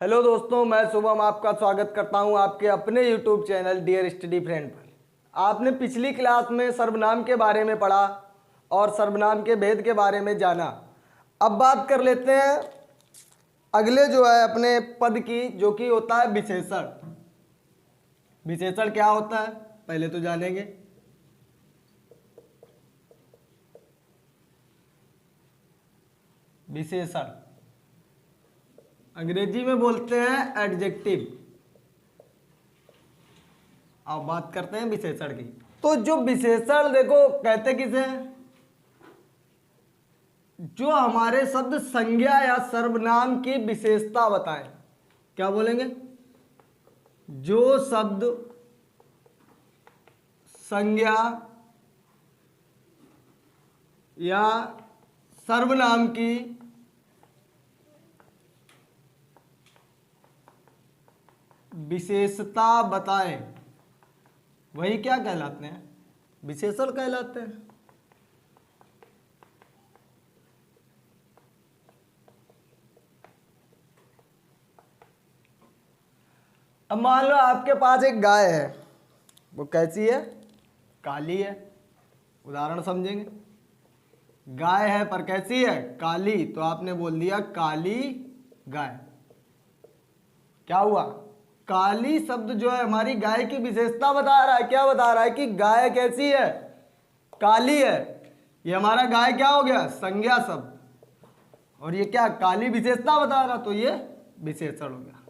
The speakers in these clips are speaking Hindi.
हेलो दोस्तों, मैं शुभम आपका स्वागत करता हूं आपके अपने YouTube channel dear study friend पर। आपने पिछली क्लास में सर्वनाम के बारे में पढ़ा और सर्वनाम के भेद के बारे में जाना। अब बात कर लेते हैं अगले जो है अपने पद की, जो कि होता है विशेषण। विशेषण क्या होता है पहले तो जानेंगे। विशेषण अंग्रेजी में बोलते हैं एडजेक्टिव। अब बात करते हैं विशेषण की। तो जो विशेषण देखो कहते किसे हैं? जो हमारे शब्द संज्ञा या सर्वनाम की विशेषता बताएं। क्या बोलेंगे? जो शब्द संज्ञा या सर्वनाम की विशेषता बताएं, वही क्या कहलाते हैं? विशेषण कहलाते हैं। अब मान लो आपके पास एक गाय है, वो कैसी है? काली है। उदाहरण समझेंगे। गाय है पर कैसी है? काली। तो आपने बोल दिया काली गाय। क्या हुआ? काली शब्द जो है हमारी गाय की विशेषता बता रहा है। क्या बता रहा है? कि गाय कैसी है? काली है। ये हमारा गाय क्या हो गया? संज्ञा शब्द। और ये क्या? काली विशेषता बता रहा, तो ये विशेषण हो गया।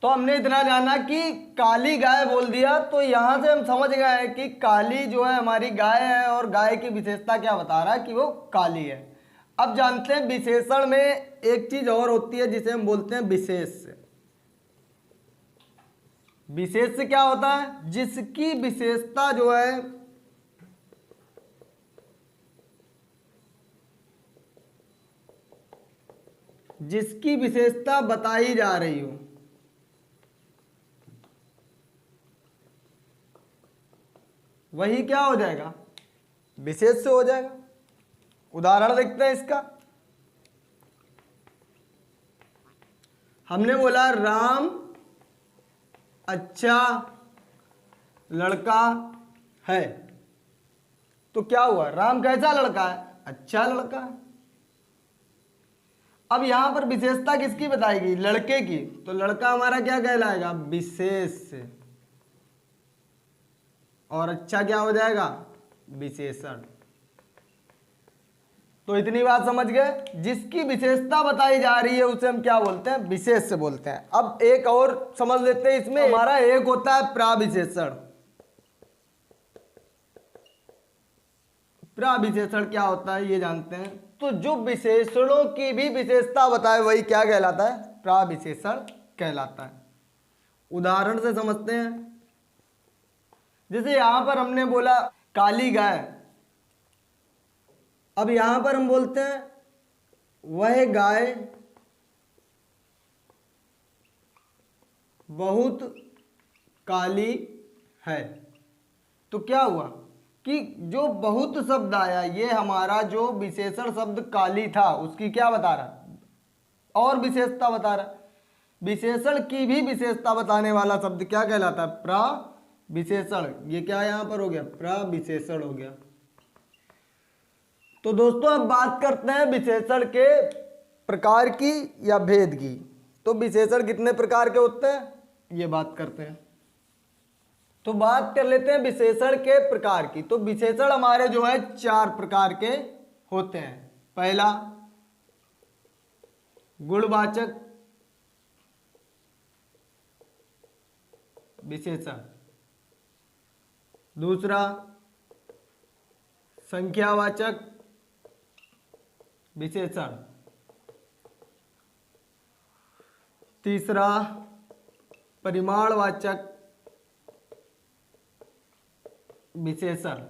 तो हमने इतना जाना कि काली गाय बोल दिया, तो यहां से हम समझ गए कि काली जो है हमारी गाय है और गाय की विशेषता क्या बता रहा है? कि वो काली है। अब जानते हैं विशेषण में एक चीज और होती है जिसे हम बोलते हैं विशेष। विशेष क्या होता है? जिसकी विशेषता जो है जिसकी विशेषता बताई जा रही हो, वही क्या हो जाएगा? विशेष से हो जाएगा। उदाहरण देखते हैं इसका। हमने बोला राम अच्छा लड़का है। तो क्या हुआ? राम कैसा लड़का है? अच्छा लड़का है। अब यहां पर विशेषता किसकी बताएगी? लड़के की। तो लड़का हमारा क्या कहलाएगा? विशेष। और अच्छा क्या हो जाएगा? विशेषण। तो इतनी बात समझ गए। जिसकी विशेषता बताई जा रही है उसे हम क्या बोलते हैं? विशेष से बोलते हैं। अब एक और समझ लेते हैं इसमें। हमारा एक होता है प्राविशेषण। प्राविशेषण क्या होता है ये जानते हैं। तो जो विशेषणों की भी विशेषता बताए वही क्या कहलाता है? प्राविशेषण कहलाता है। उदाहरण से समझते हैं। जैसे यहां पर हमने बोला काली गाय। अब यहां पर हम बोलते हैं वह गाय बहुत काली है। तो क्या हुआ कि जो बहुत शब्द आया, ये हमारा जो विशेषण शब्द काली था उसकी क्या बता रहा? और विशेषता बता रहा। विशेषण की भी विशेषता बताने वाला शब्द क्या कहलाता है? प्राविशेषण। ये क्या यहां पर हो गया? प्राविशेषण हो गया। तो दोस्तों अब बात करते हैं विशेषण के प्रकार की या भेद की। तो विशेषण कितने प्रकार के होते हैं ये बात करते हैं। तो बात कर लेते हैं विशेषण के प्रकार की। तो विशेषण हमारे जो है 4 प्रकार के होते हैं। पहला गुणवाचक विशेषण। दूसरा संख्यावाचक विशेषण। तीसरा परिमाणवाचक विशेषण।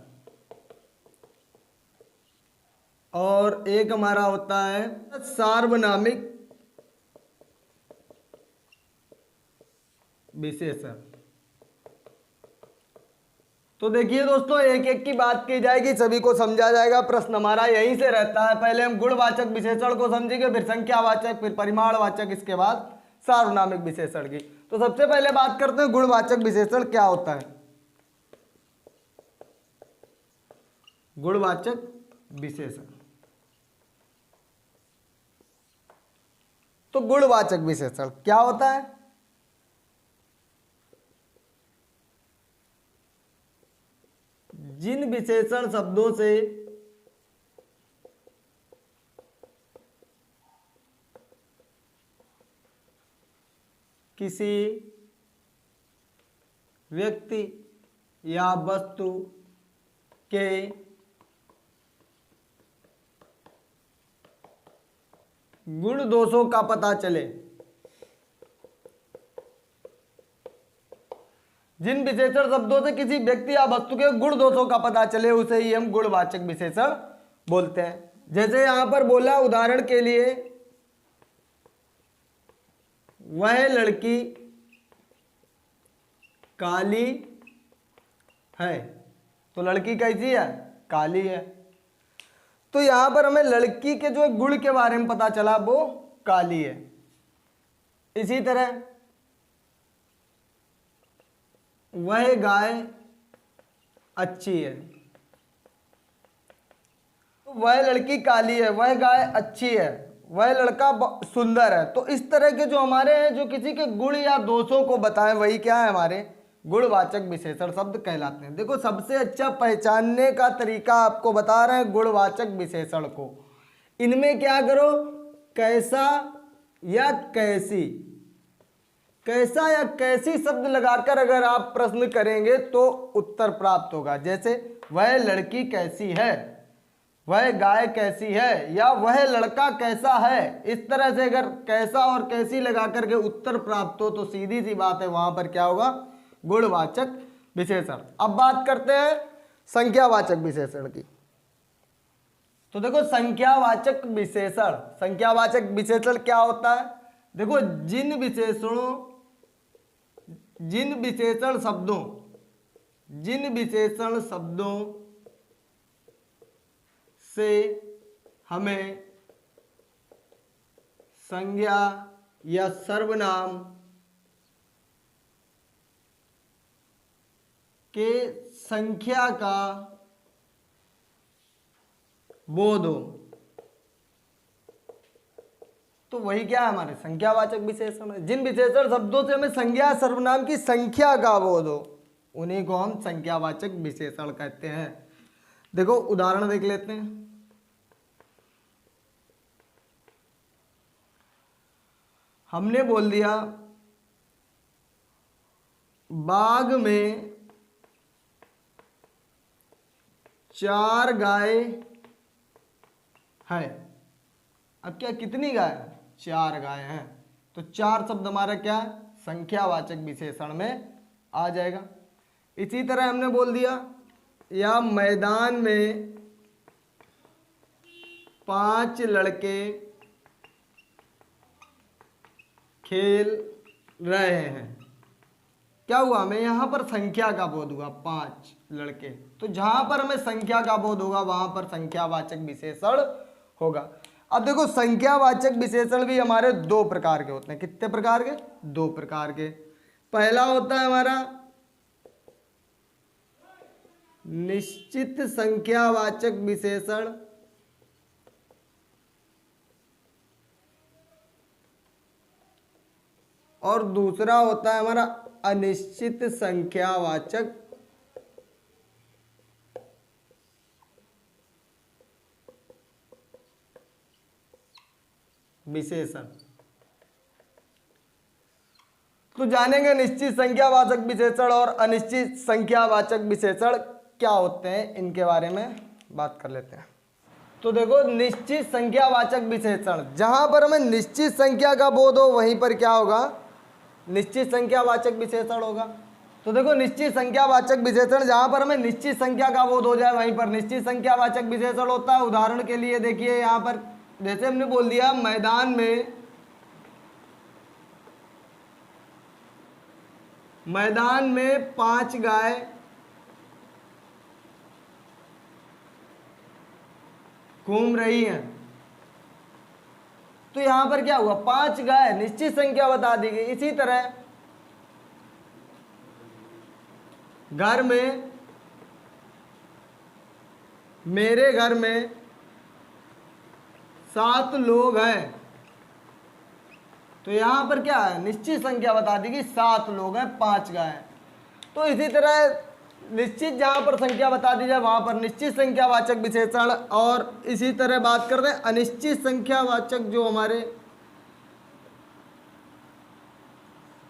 और एक हमारा होता है सार्वनामिक विशेषण। तो देखिए दोस्तों, एक एक की बात की जाएगी, सभी को समझा जाएगा। प्रश्न हमारा यहीं से रहता है, पहले हम गुणवाचक विशेषण को समझेंगे, फिर संख्यावाचक, फिर परिमाणवाचक, इसके बाद सार्वनामिक विशेषण की। तो सबसे पहले बात करते हैं गुणवाचक विशेषण क्या होता है। गुणवाचक विशेषण, तो गुणवाचक विशेषण क्या होता है? जिन विशेषण शब्दों से किसी व्यक्ति या वस्तु के गुण दोषों का पता चले, जिन विशेषण शब्दों से किसी व्यक्ति या वस्तु के गुण दोषों का पता चले उसे ही हम गुणवाचक विशेषण बोलते हैं। जैसे यहां पर बोला, उदाहरण के लिए, वह लड़की काली है, तो लड़की कैसी है? काली है। तो यहां पर हमें लड़की के जो गुण के बारे में पता चला, वो काली है। इसी तरह वह गाय अच्छी है, तो वह लड़की काली है, वह गाय अच्छी है, वह लड़का सुंदर है। तो इस तरह के जो हमारे हैं, जो किसी के गुण या दोषों को बताएं, वही क्या है? हमारे गुणवाचक विशेषण शब्द कहलाते हैं। देखो, सबसे अच्छा पहचानने का तरीका आपको बता रहे हैं गुणवाचक विशेषण को। इनमें क्या करो, कैसा या कैसी, कैसा या कैसी शब्द लगाकर अगर आप प्रश्न करेंगे तो उत्तर प्राप्त होगा। जैसे वह लड़की कैसी है, वह गाय कैसी है, या वह लड़का कैसा है, इस तरह से अगर कैसा और कैसी लगाकर के उत्तर प्राप्त हो तो सीधी सी बात है, वहां पर क्या होगा? गुणवाचक विशेषण। अब बात करते हैं संख्यावाचक विशेषण की। तो देखो, संख्यावाचक विशेषण, संख्यावाचक विशेषण क्या होता है? देखो, जिन विशेषण शब्दों से हमें संज्ञा या सर्वनाम के संख्या का बोध हो, तो वही क्या है? हमारे संख्यावाचक विशेषण है। जिन विशेषण शब्दों से हमें संज्ञा सर्वनाम की संख्या का बोध हो, उन्हीं को हम संख्यावाचक विशेषण कहते हैं। देखो, उदाहरण देख लेते हैं। हमने बोल दिया, बाग में 4 गाय है। अब क्या, कितनी गाय? 4 गाय हैं। तो 4 शब्द हमारा क्या है? संख्यावाचक विशेषण में आ जाएगा। इसी तरह हमने बोल दिया, या मैदान में 5 लड़के खेल रहे हैं। क्या हुआ? हमें यहां पर संख्या का बोध हुआ, 5 लड़के। तो जहां पर हमें संख्या का बोध होगा वहां पर संख्यावाचक विशेषण होगा। अब देखो, संख्यावाचक विशेषण भी हमारे 2 प्रकार के होते हैं। कितने प्रकार के? 2 प्रकार के। पहला होता है हमारा निश्चित संख्यावाचक विशेषण, और दूसरा होता है हमारा अनिश्चित संख्यावाचक विशेषण। तो जानेंगे निश्चित संख्यावाचक विशेषण और अनिश्चित संख्यावाचक विशेषण क्या होते हैं, इनके बारे में बात कर लेते हैं। तो देखो, निश्चित संख्यावाचक विशेषण, जहां पर हमें निश्चित संख्या का बोध हो वहीं पर क्या होगा? निश्चित संख्यावाचक विशेषण होगा। तो देखो, निश्चित संख्यावाचक विशेषण, जहां पर हमें निश्चित संख्या का बोध हो जाए वहीं पर निश्चित संख्यावाचक विशेषण होता है। उदाहरण के लिए देखिए, यहां पर जैसे हमने बोल दिया, मैदान में 5 गाय घूम रही हैं। तो यहां पर क्या हुआ, 5 गाय, निश्चित संख्या बता दी गई। इसी तरह घर में, मेरे घर में 7 लोग हैं। तो यहां पर क्या है, निश्चित संख्या बता दी गई, 7 लोग हैं, 5 गाय हैं। तो इसी तरह निश्चित जहां पर संख्या बता दी जाए वहां पर निश्चित संख्यावाचक विशेषण। और इसी तरह बात करते हैं अनिश्चित संख्यावाचक, जो हमारे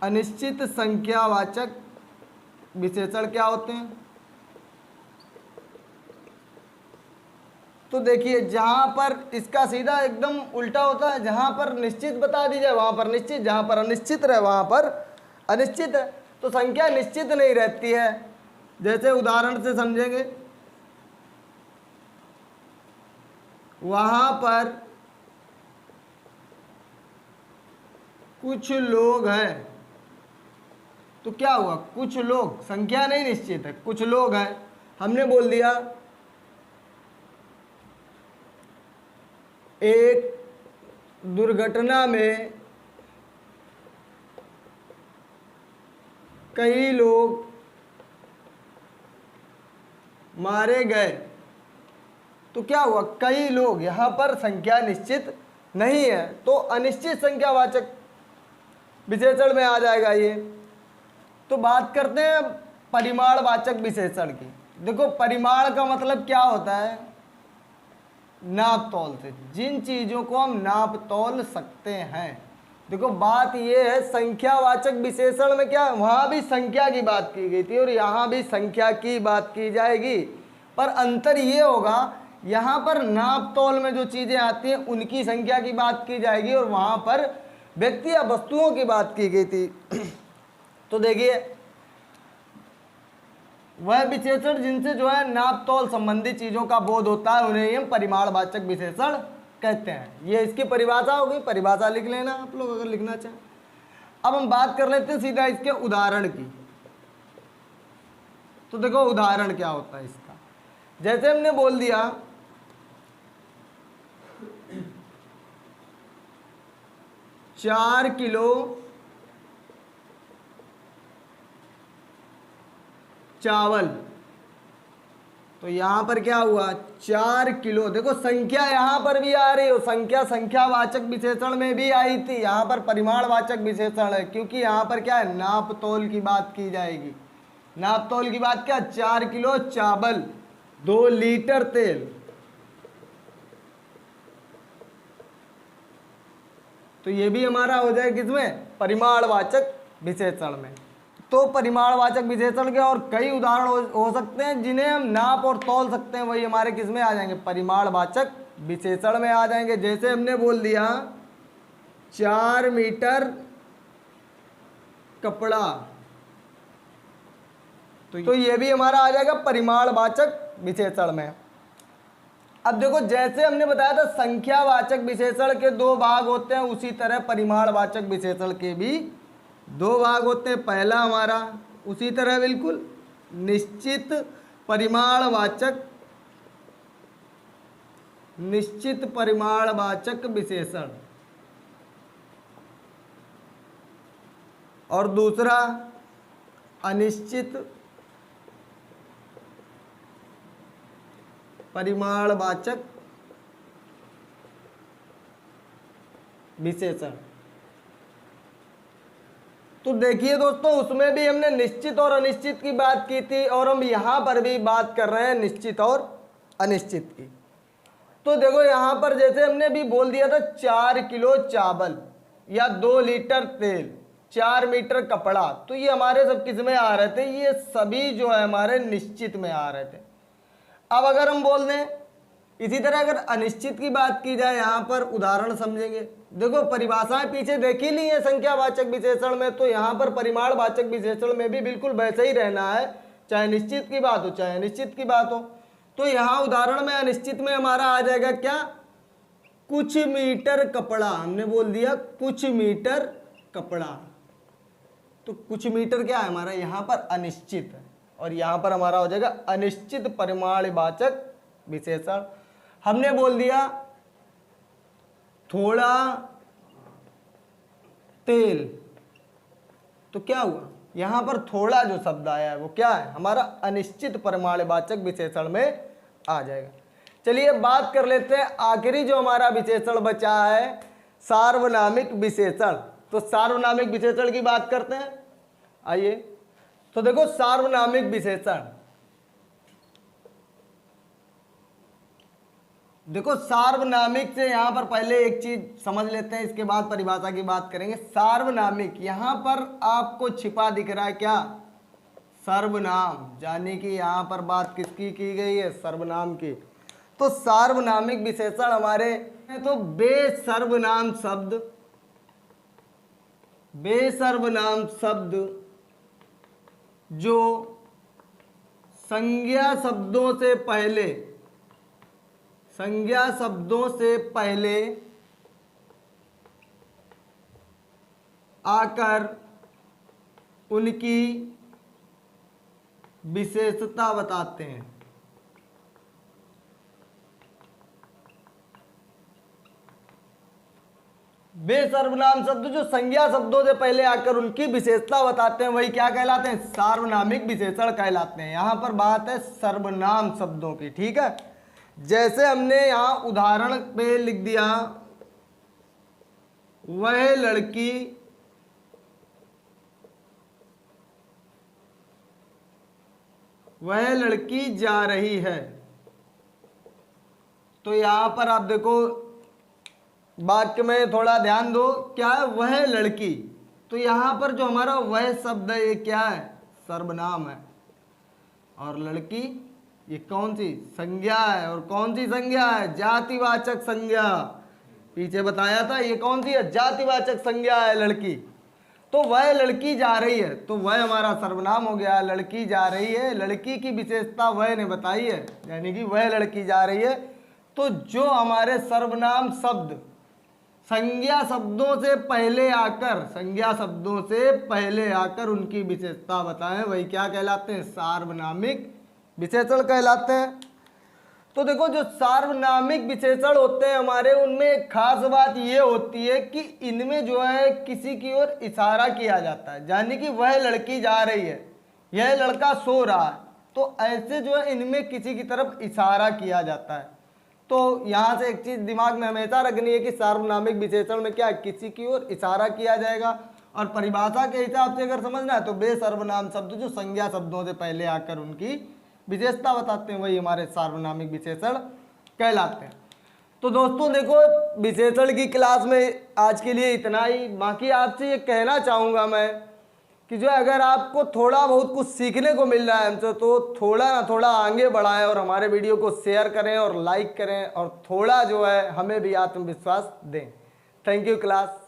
अनिश्चित संख्यावाचक विशेषण क्या होते हैं। तो देखिए जहां पर इसका सीधा एकदम उल्टा होता है, जहां पर निश्चित बता दी जाए वहां पर निश्चित, जहां पर अनिश्चित रहे वहां पर अनिश्चित है। तो संख्या निश्चित नहीं रहती है। जैसे उदाहरण से समझेंगे, वहां पर कुछ लोग हैं। तो क्या हुआ, कुछ लोग, संख्या नहीं निश्चित है, कुछ लोग हैं। हमने बोल दिया एक दुर्घटना में कई लोग मारे गए। तो क्या हुआ, कई लोग, यहां पर संख्या निश्चित नहीं है, तो अनिश्चित संख्यावाचक विशेषण में आ जाएगा ये। तो बात करते हैं परिमाणवाचक विशेषण की। देखो परिमाण का मतलब क्या होता है, नाप तौल से, जिन चीजों को हम नाप तौल सकते हैं। देखो बात ये है, संख्यावाचक विशेषण में क्या, वहां भी संख्या की बात की गई थी और यहां भी संख्या की बात की जाएगी, पर अंतर ये होगा, यहां पर नाप तौल में जो चीजें आती हैं उनकी संख्या की बात की जाएगी और वहां पर व्यक्ति या वस्तुओं की बात की गई थी। तो देखिए वह विशेषण जिनसे जो है नाप तौल संबंधी चीजों का बोध होता है उन्हें हम परिमाणवाचक विशेषण कहते हैं। ये इसकी परिभाषा होगी, परिभाषा लिख लेना आप लोग अगर लिखना चाहें। अब हम बात कर लेते हैं सीधा इसके उदाहरण की। तो देखो उदाहरण क्या होता है इसका, जैसे हमने बोल दिया 4 किलो चावल। तो यहां पर क्या हुआ, 4 किलो। देखो संख्या यहां पर भी आ रही हो, संख्या संख्यावाचक विशेषण में भी आई थी, यहां पर परिमाणवाचक विशेषण है, क्योंकि यहां पर क्या है, नाप तौल की बात की जाएगी। नाप तौल की बात क्या, 4 किलो चावल, 2 लीटर तेल। तो ये भी हमारा हो जाए किसमें, परिमाणवाचक विशेषण में। तो परिमाणवाचक विशेषण के और कई उदाहरण हो सकते हैं जिन्हें हम नाप और तौल सकते हैं, वही हमारे किस में आ जाएंगे, परिमाणवाचक विशेषण में आ जाएंगे। जैसे हमने बोल दिया 4 मीटर कपड़ा, तो ये भी हमारा आ जाएगा परिमाणवाचक विशेषण में। अब देखो जैसे हमने बताया था संख्यावाचक विशेषण के 2 भाग होते हैं, उसी तरह परिमाणवाचक विशेषण के भी 2 भाग होते हैं। पहला हमारा उसी तरह बिल्कुल निश्चित परिमाणवाचक, निश्चित परिमाणवाचक विशेषण, और दूसरा अनिश्चित परिमाणवाचक विशेषण। तो देखिए दोस्तों उसमें भी हमने निश्चित और अनिश्चित की बात की थी और हम यहां पर भी बात कर रहे हैं निश्चित और अनिश्चित की। तो देखो यहां पर जैसे हमने भी बोल दिया था 4 किलो चावल या 2 लीटर तेल, 4 मीटर कपड़ा, तो ये हमारे सब किस में आ रहे थे, ये सभी जो है हमारे निश्चित में आ रहे थे। अब अगर हम बोल दें इसी तरह अगर अनिश्चित की बात की जाए, यहां पर उदाहरण समझेंगे। देखो परिभाषाएं पीछे देख ही ली है संख्यावाचक विशेषण में, तो यहां पर परिमाणवाचक विशेषण में भी बिल्कुल वैसे ही रहना है, चाहे निश्चित की बात हो चाहे अनिश्चित की बात हो। तो यहां उदाहरण में अनिश्चित में हमारा आ जाएगा क्या, कुछ मीटर कपड़ा। हमने बोल दिया कुछ मीटर कपड़ा, तो कुछ मीटर क्या है हमारा यहां पर अनिश्चित है, और यहां पर हमारा हो जाएगा अनिश्चित परिमाणवाचक विशेषण। हमने बोल दिया थोड़ा तेल, तो क्या हुआ, यहां पर थोड़ा जो शब्द आया है वो क्या है, हमारा अनिश्चित परिमाणवाचक विशेषण में आ जाएगा। चलिए बात कर लेते हैं आखिरी जो हमारा विशेषण बचा है, सार्वनामिक विशेषण। तो सार्वनामिक विशेषण की बात करते हैं, आइए। तो देखो सार्वनामिक विशेषण, देखो सार्वनामिक से यहां पर पहले एक चीज समझ लेते हैं, इसके बाद परिभाषा की बात करेंगे। सार्वनामिक, यहां पर आपको छिपा दिख रहा है क्या, सर्वनाम, यानी कि यहां पर बात किसकी की गई है, सर्वनाम की। तो सार्वनामिक विशेषण हमारे तो बेसर्वनाम शब्द, बेसर्वनाम शब्द जो संज्ञा शब्दों से पहले, संज्ञा शब्दों से पहले आकर उनकी विशेषता बताते हैं। बेसर्वनाम शब्द जो संज्ञा शब्दों से पहले आकर उनकी विशेषता बताते हैं, वही क्या कहलाते हैं, सार्वनामिक विशेषण कहलाते हैं। यहां पर बात है सर्वनाम शब्दों की, ठीक है। जैसे हमने यहां उदाहरण पे लिख दिया, वह लड़की जा रही है। तो यहां पर आप देखो वाक्य में थोड़ा ध्यान दो, क्या है, वह लड़की। तो यहां पर जो हमारा वह शब्द है ये क्या है, सर्वनाम है, और लड़की ये कौन सी संज्ञा है, और कौन सी संज्ञा है, जातिवाचक संज्ञा। पीछे बताया था ये कौन सी है, जातिवाचक संज्ञा है लड़की। तो वह लड़की जा रही है, तो वह हमारा सर्वनाम हो गया, लड़की जा रही है, लड़की की विशेषता वह ने बताई है, यानी कि वह लड़की जा रही है। तो जो हमारे सर्वनाम शब्द संज्ञा शब्दों से पहले आकर, संज्ञा शब्दों से पहले आकर उनकी विशेषता बताएं, वही क्या कहलाते हैं, सार्वनामिक विशेषण कहलाते हैं। तो देखो जो सार्वनामिक विशेषण होते हैं हमारे, उनमें एक खास बात ये होती है कि इनमें जो है किसी की ओर इशारा किया जाता है, यानी कि वह लड़की जा रही है, यह लड़का सो रहा है, तो ऐसे जो है इनमें किसी की तरफ इशारा किया जाता है। तो यहाँ से एक चीज दिमाग में हमेशा रखनी है कि सार्वनामिक विशेषण में क्या, किसी की ओर इशारा किया जाएगा। और परिभाषा के हिसाब से अगर समझना है तो बेसर्वनाम शब्द जो संज्ञा शब्दों से पहले आकर उनकी विशेषता बताते हैं, वही हमारे सार्वनामिक विशेषण कहलाते हैं। तो दोस्तों देखो विशेषण की क्लास में आज के लिए इतना ही। बाकी आपसे ये कहना चाहूँगा मैं कि जो अगर आपको थोड़ा बहुत कुछ सीखने को मिल रहा है हमसे, तो थोड़ा ना थोड़ा आगे बढ़ाएं और हमारे वीडियो को शेयर करें और लाइक करें, और थोड़ा जो है हमें भी आत्मविश्वास दें। Thank you class.